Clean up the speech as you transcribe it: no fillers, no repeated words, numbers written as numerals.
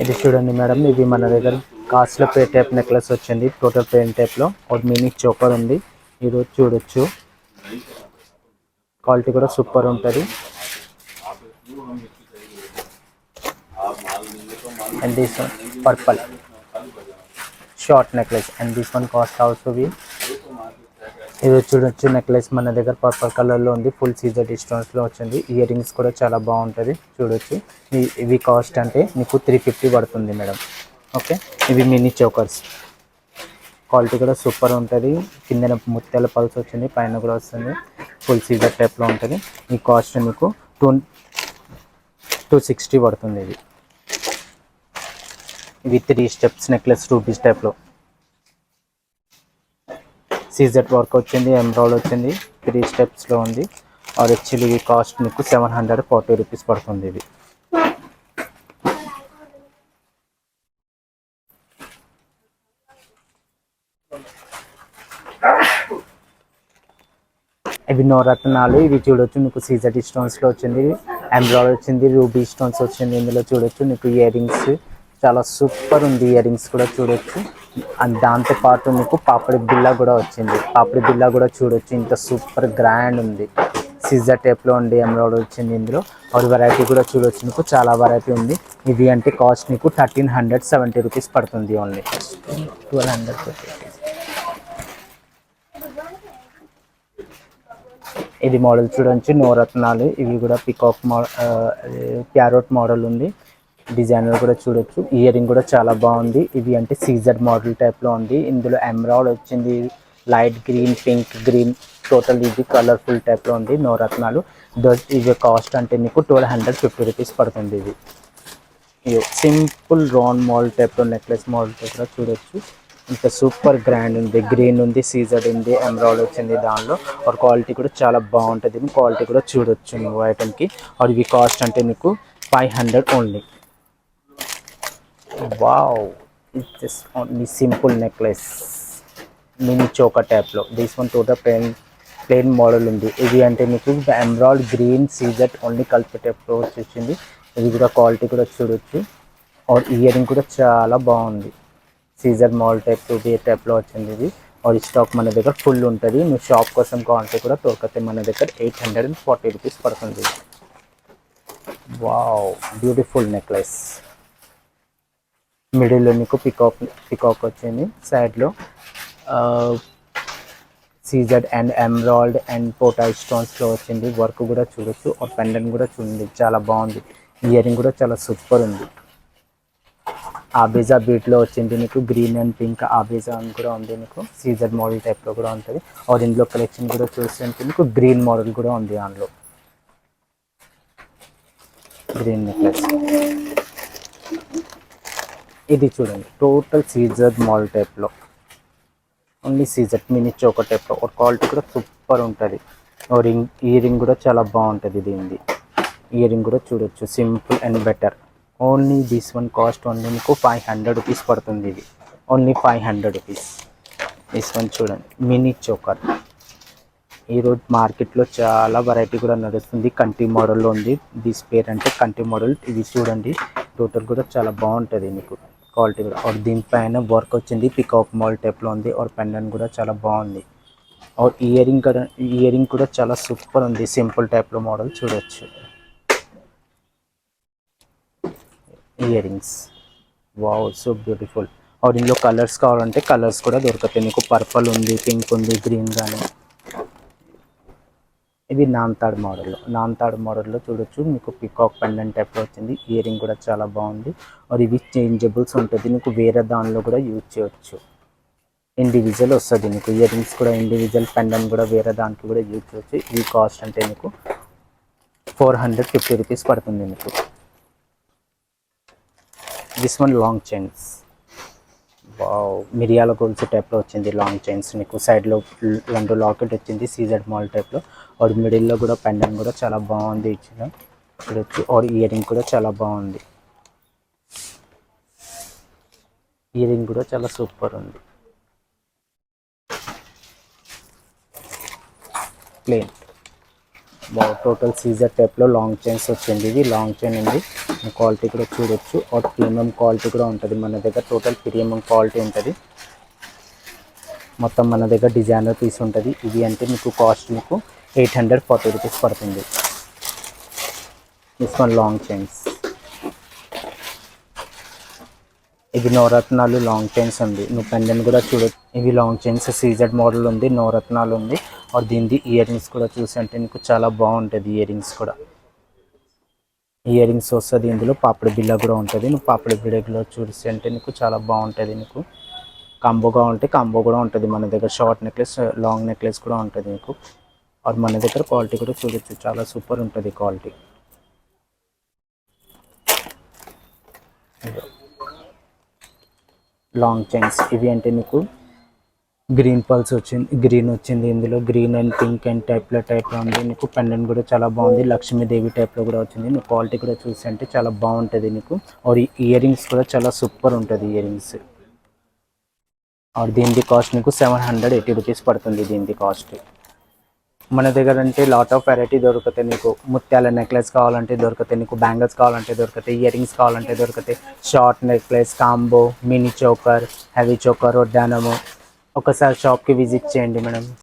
ఇది చూడండి మేడం, ఇది మన దగ్గర కాస్ట్లో పే టైప్ నెక్లెస్ వచ్చింది. టోటల్ పెయిన్ టైప్లో ఒక మినీ చోకర్ ఉంది. ఈరోజు చూడొచ్చు, క్వాలిటీ కూడా సూపర్ ఉంటుంది. And this one purple short necklace and this one cost also వి. ఇది చూడొచ్చు, నెక్లెస్ మన దగ్గర పర్పల్ కలర్లో ఉంది. ఫుల్ సీజర్ స్టోన్స్లో వచ్చింది. ఇయర్ రింగ్స్ కూడా చాలా బాగుంటుంది చూడొచ్చు. ఇవి కాస్ట్ అంటే మీకు 350 పడుతుంది మేడం. ఓకే, ఇవి మినీ చోకర్స్, క్వాలిటీ కూడా సూపర్ ఉంటుంది. కింద ముత్యాల పల్స్ వచ్చింది, పైన కూడా వస్తుంది. ఫుల్ సీజర్ టైప్లో ఉంటుంది. ఈ కాస్ట్ మీకు 260 పడుతుంది. ఇవి 3 స్టెప్స్ నెక్లెస్ రూపీస్ టైప్లో సీజెడ్ వర్క్ వచ్చింది, ఎంబ్రాయిడ్ వచ్చింది, 3 స్టెప్స్లో ఉంది. ఆర్ యాక్చువల్లీ ఈ కాస్ట్ మీకు 740 రూపీస్ పడుతుంది. ఇది ఇవి నవరత్నాలు. ఇవి చూడొచ్చు, మీకు సీజెడ్ స్టోన్స్లో వచ్చింది, ఎంబ్రాయిడ్ వచ్చింది, రూబీ స్టోన్స్ వచ్చింది. ఇందులో చూడొచ్చు మీకు ఇయర్ రింగ్స్ చాలా సూపర్ ఉంది. ఇయర్ రింగ్స్ కూడా చూడొచ్చు. అండ్ దాంతోపాటు మీకు పాపిడి బిల్ల కూడా వచ్చింది. పాపిడి బిల్ల కూడా చూడొచ్చు, ఇంత సూపర్ గ్రాండ్ ఉంది. సీజర్ టైప్లో ఉండి ఎంబ్రాయిడ్ వచ్చింది. ఇందులో ఒక వెరైటీ కూడా చూడొచ్చు, మీకు చాలా వెరైటీ ఉంది. ఇది అంటే కాస్ట్ మీకు 1370 రూపీస్ పడుతుంది. ఓన్లీ 1200. ఇది మోడల్ చూడొచ్చు, నవరత్నాలు. ఇవి కూడా పికాక్ ప్యారోట్ మోడల్ ఉంది. డిజైనర్ కూడా చూడొచ్చు. ఇయర్ రింగ్ కూడా చాలా బాగుంది. ఇవి అంటే సీజర్ మోడల్ టైప్లో ఉంది. ఇందులో ఎమరాల్డ్ వచ్చింది, light green, pink, green, total ఇది కలర్ఫుల్ టైప్లో ఉంది. నవరత్నాలు ఇవి కాస్ట్ అంటే మీకు 1250 రూపీస్ పడుతుంది. ఇది సింపుల్ రౌండ్ మోడల్ టైప్లో నెక్లెస్ మోడల్ టైప్లో చూడొచ్చు. ఇంత సూపర్ గ్రాండ్ ఉంది. గ్రీన్ ఉంది, సీజర్ ఉంది, ఎమరాల్డ్ వచ్చింది. దానిలో ఒక క్వాలిటీ కూడా చాలా బాగుంటుంది. క్వాలిటీ కూడా చూడొచ్చు నువ్వు ఐటమ్కి. और ఇవి కాస్ట్ అంటే మీకు 500 only. Wow, it's just only simple necklace mini choker టైప్లో. This one total plain model ఉంది. ఇది అంటే మీకు ఎమరాల్డ్, గ్రీన్, సీజర్ ఓన్లీ కలిపి టైప్లో వచ్చేసింది. ఇది కూడా క్వాలిటీ కూడా చూడొచ్చు. और ఇయర్ రింగ్ కూడా చాలా బాగుంది. సీజర్ మోడల్ టైప్, టూబీ టైప్లో వచ్చింది ఇది. और స్టాక్ మన దగ్గర ఫుల్ ఉంటుంది. నువ్వు షాప్ కోసం కావాలంటే కూడా దొరకతే మన దగ్గర 840 రూపీస్ పడుతుంది. Wow, beautiful necklace. మిడిల్లో మీకు పికాక్ వచ్చింది. సైడ్లో సీజర్ అండ్ ఎమరాల్డ్ అండ్ పోటా స్టోన్స్లో వచ్చింది. వర్క్ కూడా చూడొచ్చు. और పెండెంట్ కూడా చూడండి, చాలా బాగుంది. ఇయర్ రింగ్ కూడా చాలా సూపర్ ఉంది. ఆబేజా బీట్లో వచ్చింది మీకు. గ్రీన్ అండ్ పింక్ ఆబేజా అని కూడా ఉంది మీకు. సీజర్ మోడల్ టైప్లో కూడా ఉంటుంది. और ఇందులో కలెక్షన్ కూడా చూస్తుంటే మీకు గ్రీన్ మోడల్ కూడా ఉంది. దానిలో గ్రీన్ నెక్లెస్. ఇది చూడండి, టోటల్ సీజర్ మోడల్ టైప్లో ఓన్లీ సీజర్ మినీ చోకర్ టైప్లో. और క్వాలిటీ కూడా సూపర్ ఉంటుంది. और ఇయర్ రింగ్ కూడా చాలా బాగుంటుంది. దీనిది ఇయర్ రింగ్ కూడా చూడొచ్చు, simple and better. Only this one cost only మీకు 500 రూపీస్ పడుతుంది. ఇది ఓన్లీ 500 రూపీస్. దిస్ వన్ చూడండి, మినీ చోకర్. ఈరోజు మార్కెట్లో చాలా వెరైటీ కూడా నడుస్తుంది. కంటి మోడల్లో ఉంది. దిస్ పేర్ అంటే కంటి మోడల్. ఇది చూడండి, టోటల్ కూడా చాలా బాగుంటుంది మీకు. క్వాలిటీ కూడా. और దీనిపైన వర్క్ వచ్చింది, పికాక్ మోడల్ టైప్లో ఉంది. और పెండెంట్ కూడా చాలా బాగుంది. और ఇయర్ రింగ్ కూడా చాలా సూపర్ ఉంది. సింపుల్ టైప్లో మోడల్ చూడొచ్చు. Ear rings wow, so beautiful. और ఇందులో కలర్స్ కావాలంటే కలర్స్ కూడా దొరుకుతాయి మీకు. పర్పుల్ ఉంది, పింక్ ఉంది, గ్రీన్ కానీ. ఇది నాన్తాడ్ మోడల్లో చూడొచ్చు మీకు. పికాక్ పెండెంట్ టైప్లో వచ్చింది. ఇయర్ రింగ్ కూడా చాలా బాగుంది. और ఇవి చేంజబుల్స్ ఉంటుంది. మీకు వేరే దానిలో కూడా యూజ్ చేయొచ్చు. ఇండివిజువల్ వస్తుంది మీకు. ఇయర్ రింగ్స్ కూడా ఇండివిజువల్, పెండెంట్ కూడా వేరే దానికి కూడా యూజ్ చేయొచ్చు. ఈ కాస్ట్ అంటే మీకు 450 రూపీస్ పడుతుంది మీకు. This one long chains. Wow, మిరియాల గొలుసు టైప్లో వచ్చింది లాంగ్ చైన్స్ మీకు. సైడ్లో 2 లాకెట్ వచ్చింది సీజెడ్ మోడల్ టైప్లో. और మిడిల్లో కూడా పెండెంట్ కూడా చాలా బాగుంది ఇచ్చిన చూడొచ్చు. और ఇయర్ రింగ్ కూడా చాలా బాగుంది. ఇయర్ రింగ్ కూడా చాలా సూపర్ ఉంది. ప్లెయిన్ టోటల్ సీజర్ టైప్లో లాంగ్ చైన్స్ వచ్చింది. ఇది లాంగ్ చైన్ ఉంది. క్వాలిటీ కూడా చూడొచ్చు. ఒక ప్రీమియం క్వాలిటీ కూడా ఉంటుంది మన దగ్గర. టోటల్ ప్రీమియం క్వాలిటీ ఉంటుంది. మొత్తం మన దగ్గర డిజైనర్ పీస్ ఉంటుంది. ఇది అంటే మీకు కాస్ట్ మీకు 840 రూపీస్ పడుతుంది. This one long chains. ఇది నవరత్నాలు లాంగ్ చైన్స్ ఉంది. నువ్వు పెండెంట్ కూడా చూడొచ్చు. ఇవి లాంగ్ చైన్స్ సీజెడ్ మోడల్ ఉంది. నవరత్నాలు ఉంది. और దీనిది ఇయర్ రింగ్స్ కూడా చూసంటే నీకు చాలా బాగుంటుంది. ఇయర్ రింగ్స్ కూడా ఇయర్ రింగ్స్ వస్తుంది. ఇందులో పాపిడి బిల్ల కూడా ఉంటుంది. నువ్వు పాపిడి బిల్లలో చూసి అంటే నీకు చాలా బాగుంటుంది. నీకు కాంబోగా ఉంటే కాంబో కూడా ఉంటుంది మన దగ్గర. షార్ట్ నెక్లెస్ లాంగ్ నెక్లెస్ కూడా ఉంటుంది నీకు. और మన దగ్గర క్వాలిటీ కూడా చూడొచ్చు. చాలా సూపర్ ఉంటుంది క్వాలిటీ. లాంగ్ చైన్స్ ఇవి అంటే నీకు గ్రీన్ పల్స్ వచ్చింది. గ్రీన్ వచ్చింది. ఇందులో గ్రీన్ అండ్ పింక్ అండ్ టైప్లో ఉంది. నీకు పెండెంట్ కూడా చాలా బాగుంది. లక్ష్మీదేవి టైప్లో కూడా వచ్చింది. నీకు క్వాలిటీ కూడా చూసి అంటే చాలా బాగుంటుంది నీకు. और ఇయర్ రింగ్స్ కూడా చాలా సూపర్ ఉంటుంది ఇయర్ రింగ్స్. और దీనిది కాస్ట్ నీకు 780 రూపీస్ పడుతుంది. దీనిది కాస్ట్ మన దగ్గర అంటే లాట్ ఆఫ్ వెరైటీ దొరుకుతాయి నీకు. ముత్యాల నెక్లెస్ కావాలంటే దొరుకుతాయి నీకు. బ్యాంగిల్స్ కావాలంటే దొరుకుతాయి. ఇయర్ రింగ్స్ కావాలంటే దొరుకుతాయి. Short necklace combo, mini choker, heavy choker, వడ్డానము. ఒకసారి షాప్కి విజిట్ చేయండి మేడం.